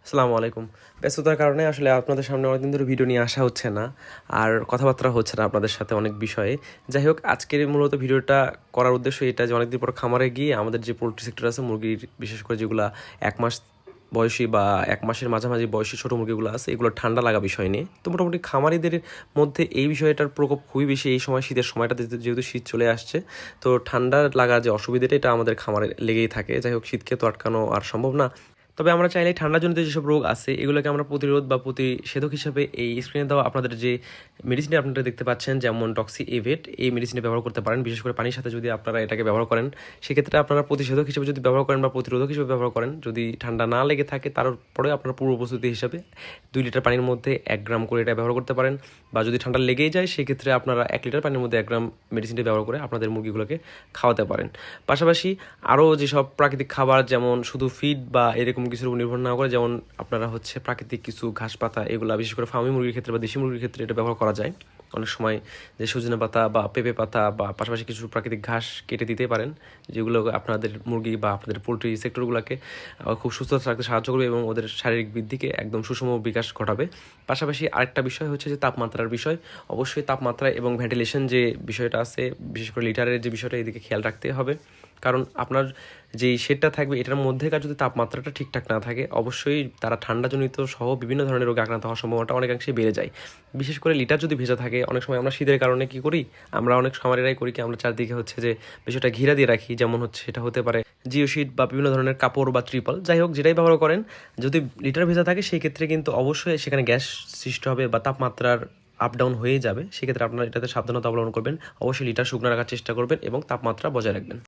আসসালামু আলাইকুম। ব্যস্ততার কারণে আসলে আপনাদের সামনে অনেকদিন ধরে ভিডিও নিয়ে আসা হচ্ছে না, আর কথাবার্তা হচ্ছে না আপনাদের সাথে অনেক বিষয়ে। যাই হোক, আজকের মূলত ভিডিওটা করার উদ্দেশ্য এটা যে অনেকদিন পর খামারে গিয়ে আমাদের যে পোলট্রি সেক্টর আছে, মুরগির বিশেষ করে যেগুলো 1 মাস বয়সী বা 1 মাসের মাঝামাঝি বয়সী ছোটো মুরগিগুলো আছে, এগুলো ঠান্ডা লাগা বিষয় নিয়ে। তো মোটামুটি খামারিদের মধ্যে এই বিষয়টার প্রকোপ খুবই বেশি এই সময়, শীতের সময়টাতে যেহেতু শীত চলে আসছে। তো ঠান্ডা লাগার যে অসুবিধাটা, এটা আমাদের খামারে লেগেই থাকে। যাই হোক, শীতকে তো আটকানো আর সম্ভব না। তবে আমরা চাইলে ঠান্ডাজনিত যেসব রোগ আছে এগুলোকে আমরা প্রতিরোধ বা প্রতিষেধক হিসাবে এই স্ক্রিনে দেওয়া আপনাদের যে মেডিসিনটি আপনারা দেখতে পাচ্ছেন, যেমন ডক্সি এভেট, এই মেডিসিনটি ব্যবহার করতে পারেন। বিশেষ করে পানির সাথে যদি আপনারা এটাকে ব্যবহার করেন, সেক্ষেত্রে আপনারা প্রতিষেধক হিসেবে যদি ব্যবহার করেন বা প্রতিরোধক হিসেবে ব্যবহার করেন, যদি ঠান্ডা না লেগে থাকে তারপরে আপনার পূর্ব প্রস্তুতি হিসাবে 2 লিটার পানির মধ্যে 1 গ্রাম করে এটা ব্যবহার করতে পারেন। বা যদি ঠান্ডা লেগেই যায়, সেক্ষেত্রে আপনারা 1 লিটার পানির মধ্যে 1 গ্রাম মেডিসিনটি ব্যবহার করে আপনাদের মুরগিগুলোকে খাওয়াতে পারেন। পাশাপাশি আরও যেসব প্রাকৃতিক খাবার, যেমন শুধু ফিড বা এরকম কিছুর উপর নির্ভর না করে, যেমন আপনারা প্রাকৃতিক কিছু ঘাস পাতা, এগুলা বিশেষ করে ফার্মি মুরগির ক্ষেত্রে বা দেশি মুরগির ক্ষেত্রে এটা ব্যবহার করা যায়। অনেক সময় যে সজনে পাতা বা পেঁপে পাতা বা পাশাপাশি কিছু প্রাকৃতিক ঘাস কেটে দিতে পারেন, যেগুলো আপনাদের মুরগি বা আপনাদের পোলট্রি সেক্টরগুলোকে খুব সুস্থ থাকতে সাহায্য করবে এবং ওদের শারীরিক বৃদ্ধিকে একদম সুষম বিকাশ ঘটাবে। পাশাপাশি আরেকটা বিষয় হচ্ছে যে তাপমাত্রার বিষয়। অবশ্যই তাপমাত্রা এবং ভেন্টিলেশন যে বিষয়টা আছে, বিশেষ করে লিটারের যে বিষয়টা, এদিকে খেয়াল রাখতে হবে। কারণ আপনার যেই শেডটা থাকবে, এটার মধ্যেকার যদি তাপমাত্রাটা ঠিকঠাক না থাকে, অবশ্যই তারা ঠান্ডাজনিত সহ বিভিন্ন ধরনের রোগে আক্রান্ত হওয়ার সম্ভাবনাটা অনেকাংশেই বেড়ে যায়। বিশেষ করে লিটার যদি ভেজা থাকে, অনেক সময় আমরা শীতের কারণে কী করি, আমরা অনেক খামারেরাই করি কি, আমরা চারদিকে যে বিষয়টা ঘিরা দিয়ে রাখি, যেমন সেটা হতে পারে জিও শিট বা বিভিন্ন ধরনের কাপড় বা ত্রিপল, যাই হোক যেটাই ব্যবহার করেন, যদি লিটার ভেজা থাকে সেই ক্ষেত্রে কিন্তু অবশ্যই সেখানে গ্যাস সৃষ্টি হবে বা তাপমাত্রার আপ ডাউন হয়ে যাবে। সেক্ষেত্রে আপনারা এটাতে সাবধানতা অবলম্বন করবেন। অবশ্যই লিটার শুকনো রাখার চেষ্টা করবেন এবং তাপমাত্রা বজায় রাখবেন।